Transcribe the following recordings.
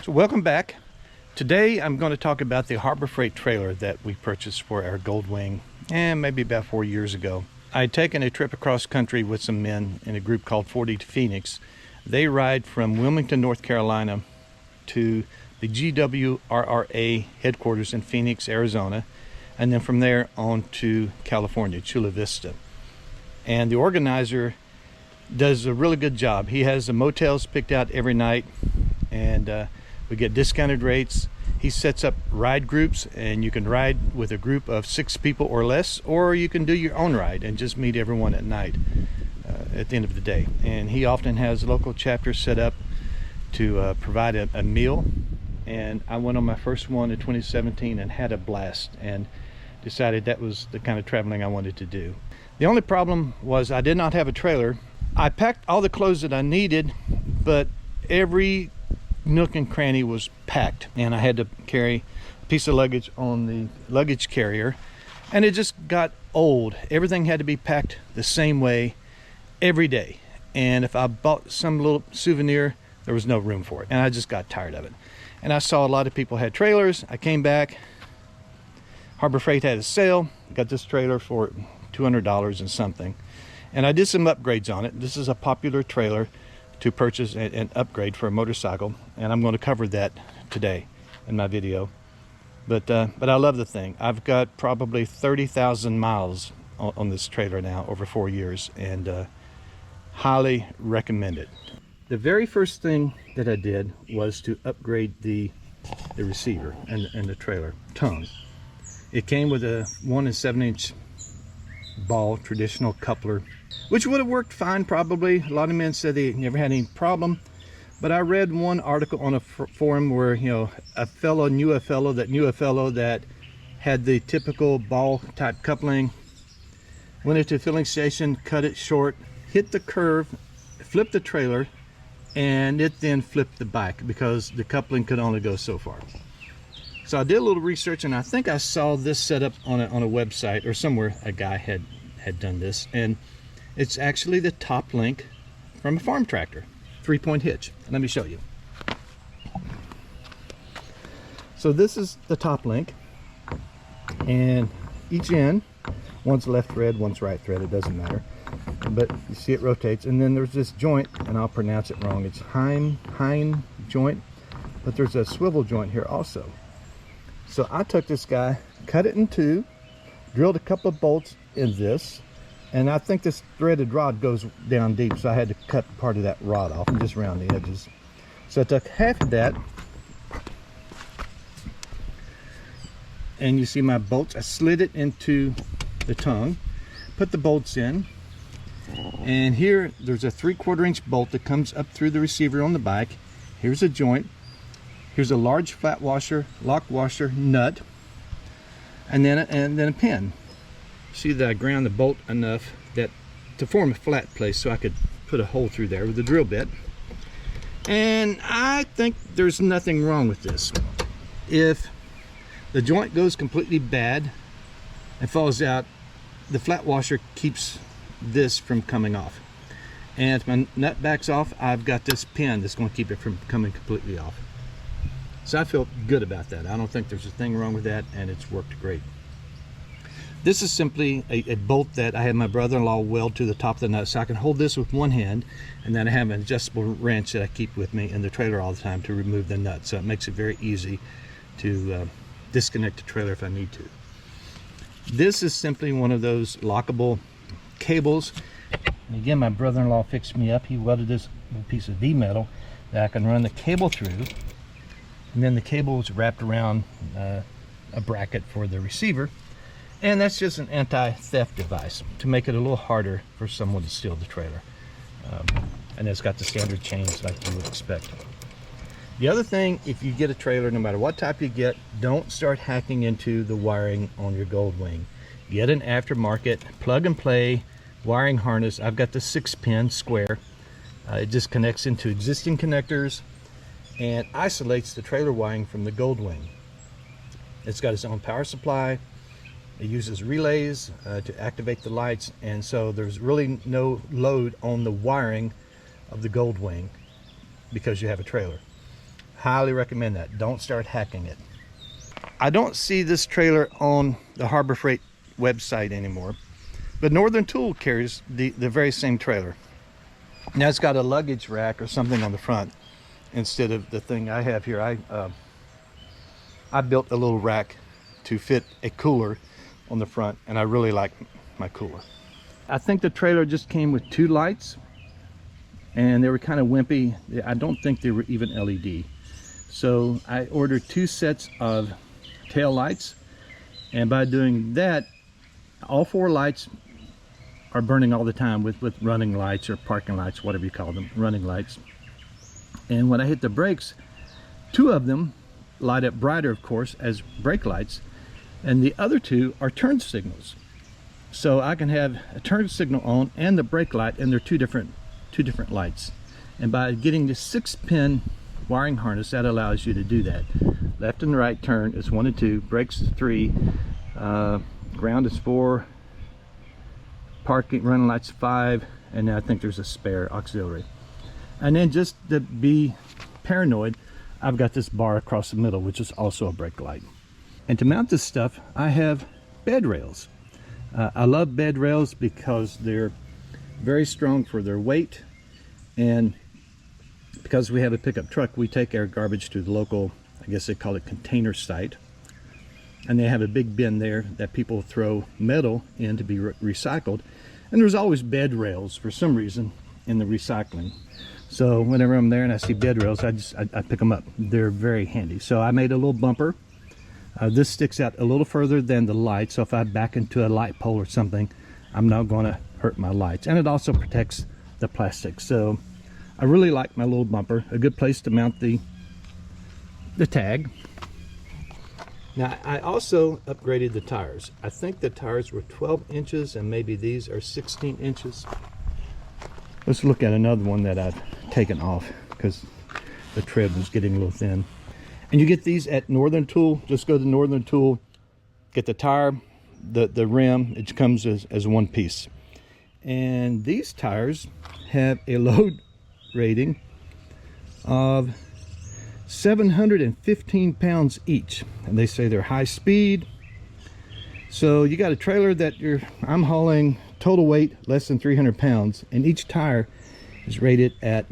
So welcome back. Today I'm going to talk about the Harbor Freight trailer that we purchased for our Goldwing maybe about 4 years ago. I had taken a trip across country with some men in a group called 40 to Phoenix. They ride from Wilmington, North Carolina to the GWRRA headquarters in Phoenix, Arizona, and then from there on to California, Chula Vista. And the organizer does a really good job. He has the motels picked out every night, and we get discounted rates. He sets up ride groups, and you can ride with a group of 6 people or less, or you can do your own ride and just meet everyone at night at the end of the day. And he often has local chapters set up to provide a meal. And I went on my first one in 2017 and had a blast, and decided that was the kind of traveling I wanted to do. The only problem was I did not have a trailer. I packed all the clothes that I needed, but every nook and cranny was packed, and I had to carry a piece of luggage on the luggage carrier, and it just got old. Everything had to be packed the same way every day, and if I bought some little souvenir, there was no room for it, and I just got tired of it. And I saw a lot of people had trailers. I came back, Harbor Freight had a sale, got this trailer for $200 and something, and I did some upgrades on it. This is a popular trailer to purchase and upgrade for a motorcycle, and I'm going to cover that today in my video. But I love the thing. I've got probably 30,000 miles on this trailer now over 4 years, and highly recommend it. The very first thing that I did was to upgrade the receiver and the trailer tongue. It came with a 1 7" ball traditional coupler, which would have worked fine probably. A lot of men said they never had any problem, but I read one article on a forum where, you know, a fellow knew a fellow that had the typical ball type coupling, went into a filling station, cut it short, hit the curve, flipped the trailer, and it then flipped the bike because the coupling could only go so far. So I did a little research, and I think I saw this set up on a website or somewhere. A guy had done this, and it's actually the top link from a farm tractor, 3-point hitch. Let me show you. So this is the top link, and each end, one's left thread, one's right thread, it doesn't matter, but you see it rotates. And then there's this joint, and I'll pronounce it wrong, it's hind joint, but there's a swivel joint here also. So I took this guy, cut it in two, drilled a couple of bolts in this, and I think this threaded rod goes down deep, so I had to cut part of that rod off and just round the edges. So I took half of that, and you see my bolts, I slid it into the tongue, put the bolts in, and here there's a 3/4 inch bolt that comes up through the receiver on the bike. Here's a joint. Here's a large flat washer, lock washer, nut, and then a pin. See that I ground the bolt enough that to form a flat place so I could put a hole through there with a drill bit. And I think there's nothing wrong with this. If the joint goes completely bad and falls out, the flat washer keeps this from coming off. And if my nut backs off, I've got this pin that's going to keep it from coming completely off. So I feel good about that. I don't think there's a thing wrong with that, and it's worked great. This is simply a bolt that I had my brother-in-law weld to the top of the nut, so I can hold this with one hand, and then I have an adjustable wrench that I keep with me in the trailer all the time to remove the nut. So it makes it very easy to disconnect the trailer if I need to. This is simply one of those lockable cables. And again, my brother-in-law fixed me up. He welded this little piece of V-metal that I can run the cable through, and then the cable is wrapped around a bracket for the receiver, and that's just an anti-theft device to make it a little harder for someone to steal the trailer. And it's got the standard chains like you would expect. The other thing, if you get a trailer, no matter what type you get, don't start hacking into the wiring on your Goldwing. Get an aftermarket plug and play wiring harness. I've got the 6-pin square. It just connects into existing connectors and isolates the trailer wiring from the Goldwing. It's got its own power supply. It uses relays to activate the lights, and so there's really no load on the wiring of the Goldwing because you have a trailer. Highly recommend that. Don't start hacking it. I don't see this trailer on the Harbor Freight website anymore, but Northern Tool carries the very same trailer. Now it's got a luggage rack or something on the front instead of the thing I have here. I built a little rack to fit a cooler on the front, and I really like my cooler. I think the trailer just came with 2 lights, and they were kind of wimpy. I don't think they were even LED. So I ordered 2 sets of tail lights, and by doing that, all 4 lights are burning all the time with running lights or parking lights, whatever you call them, running lights. And when I hit the brakes, 2 of them light up brighter, of course, as brake lights, and the other 2 are turn signals. So I can have a turn signal on and the brake light, and they're two different lights. And by getting the 6-pin wiring harness, that allows you to do that. Left and right turn is 1 and 2, brakes is 3, ground is 4, parking running lights 5, and I think there's a spare auxiliary. And then just to be paranoid, I've got this bar across the middle, which is also a brake light. And to mount this stuff, I have bed rails. I love bed rails because they're very strong for their weight, and because we have a pickup truck, we take our garbage to the local, I guess they call it, container site, and they have a big bin there that people throw metal in to be recycled, and there's always bed rails for some reason in the recycling. So whenever I'm there and I see bed rails, I pick them up. They're very handy. So I made a little bumper. This sticks out a little further than the light, so if I back into a light pole or something, I'm not going to hurt my lights. And it also protects the plastic. So I really like my little bumper. A good place to mount the tag. Now I also upgraded the tires. I think the tires were 12 inches and maybe these are 16 inches. Let's look at another one that I've taken off because the tread was getting a little thin. And you get these at Northern Tool. Just go to Northern Tool, get the tire, the rim. It comes as one piece. And these tires have a load rating of 715 pounds each. And they say they're high speed. So you got a trailer that I'm hauling total weight less than 300 pounds, and each tire is rated at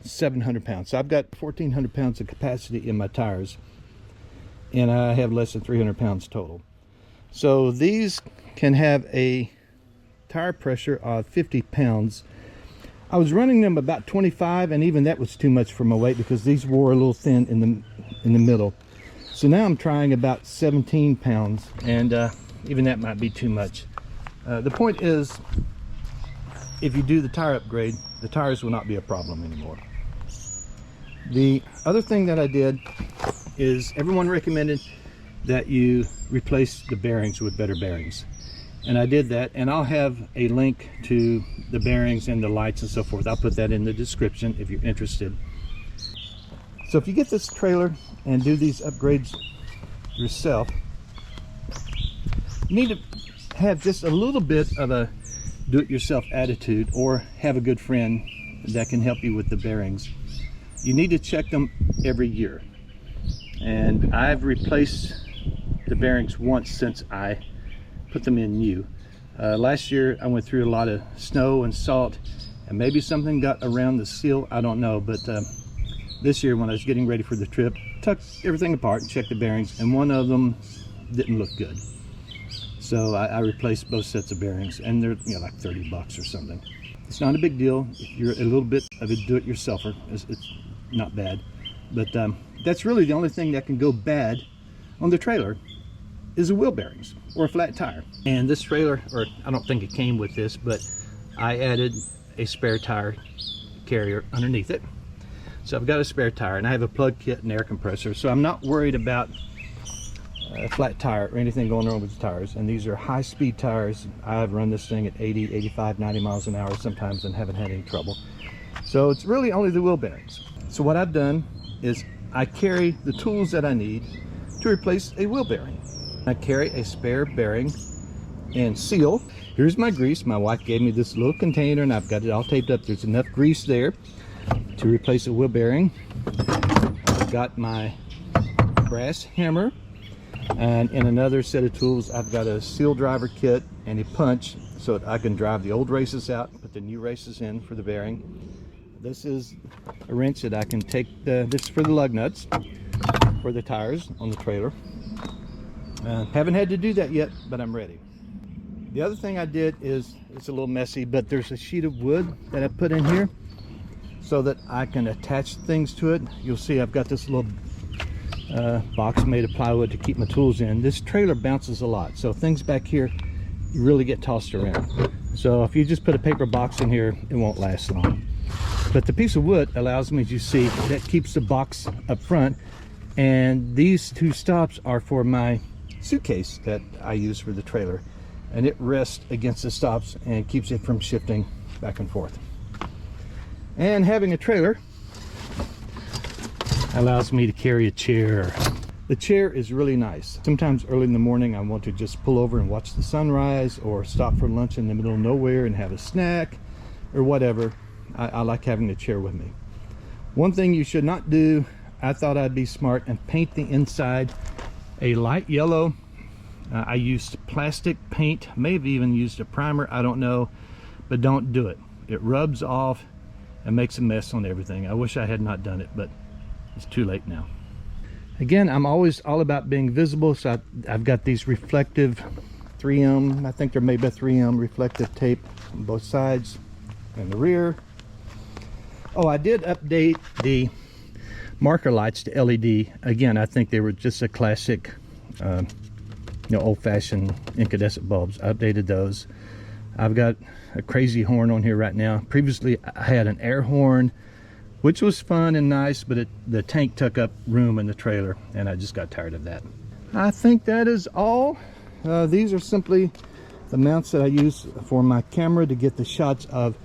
700 pounds. So I've got 1,400 pounds of capacity in my tires, and I have less than 300 pounds total. So these can have a tire pressure of 50 pounds. I was running them about 25, and even that was too much for my weight because these wore a little thin in the middle. So now I'm trying about 17 pounds, and even that might be too much. The point is, if you do the tire upgrade, the tires will not be a problem anymore. The other thing that I did is everyone recommended that you replace the bearings with better bearings. And I did that, and I'll have a link to the bearings and the lights and so forth. I'll put that in the description if you're interested. So if you get this trailer and do these upgrades yourself, you need to have just a little bit of a do-it-yourself attitude, or have a good friend that can help you with the bearings. You need to check them every year, and I've replaced the bearings once since I put them in new. Last year I went through a lot of snow and salt, and maybe something got around the seal, I don't know, but this year when I was getting ready for the trip, took everything apart and checked the bearings, and one of them didn't look good. So I replaced both sets of bearings, and they're like 30 bucks or something. It's not a big deal. If you're a little bit of a do-it-yourselfer, it's not bad. But that's really the only thing that can go bad on the trailer is the wheel bearings or a flat tire. And this trailer, or I don't think it came with this, but I added a spare tire carrier underneath it. So I've got a spare tire, and I have a plug kit and air compressor, so I'm not worried about a flat tire or anything going wrong with the tires. And these are high-speed tires. I've run this thing at 80, 85, 90 miles an hour sometimes and haven't had any trouble. So it's really only the wheel bearings. So what I've done is I carry the tools that I need to replace a wheel bearing. I carry a spare bearing and seal. Here's my grease. My wife gave me this little container, and I've got it all taped up. There's enough grease there to replace a wheel bearing. got my brass hammer, and in another set of tools I've got a seal driver kit and a punch so that I can drive the old races out, put the new races in for the bearing. This is a wrench that I can take this is for the lug nuts for the tires on the trailer. Haven't had to do that yet, but I'm ready. The other thing I did is, it's a little messy, but there's a sheet of wood that I put in here so that I can attach things to it. You'll see I've got this little box made of plywood to keep my tools in. This trailer bounces a lot, so things back here really get tossed around. So if you just put a paper box in here, it won't last long. But the piece of wood allows me, as you see, that keeps the box up front, and these two stops are for my suitcase that I use for the trailer, and it rests against the stops and keeps it from shifting back and forth. And having a trailer allows me to carry a chair. The chair is really nice. Sometimes early in the morning I want to just pull over and watch the sunrise, or stop for lunch in the middle of nowhere and have a snack or whatever. I like having the chair with me. One thing you should not do, I thought I'd be smart and paint the inside a light yellow. I used plastic paint, may have even used a primer, I don't know, but don't do it. It rubs off and makes a mess on everything. I wish I had not done it, but it's too late now. Again, I'm always all about being visible, so I've got these reflective 3M, I think they're made by 3M, reflective tape on both sides and the rear. Oh, I did update the marker lights to LED. Again, I think they were just a classic, old-fashioned incandescent bulbs. I updated those. I've got a crazy horn on here right now. Previously, I had an air horn, which was fun and nice, but the tank took up room in the trailer, and I just got tired of that. I think that is all. These are simply the mounts that I use for my camera to get the shots of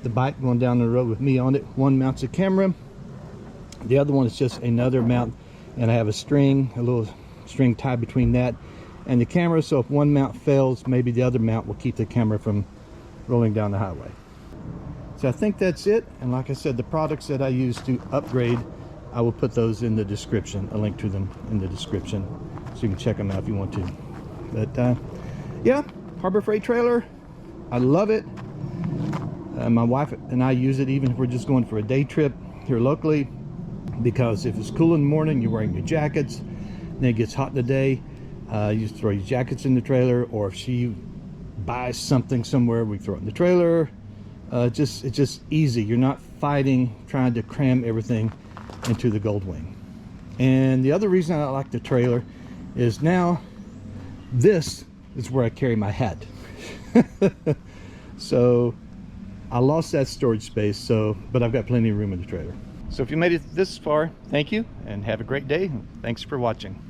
the bike going down the road with me on it. One mounts a camera, the other one is just another mount, and I have a little string tied between that and the camera, so if one mount fails, maybe the other mount will keep the camera from rolling down the highway. So I think that's it, and like I said, the products that I use to upgrade, I will put those in the description, a link to them in the description, so you can check them out if you want to. But yeah, Harbor Freight trailer, I love it. My wife and I use it even if we're just going for a day trip here locally, because if it's cool in the morning, you're wearing your jackets, then it gets hot in the day, you just throw your jackets in the trailer, or if she buys something somewhere, we throw it in the trailer. It's just easy. You're not fighting trying to cram everything into the Goldwing. And the other reason I like the trailer is now this is where I carry my hat. So I lost that storage space, but I've got plenty of room in the trailer. So if you made it this far, thank you and have a great day. Thanks for watching.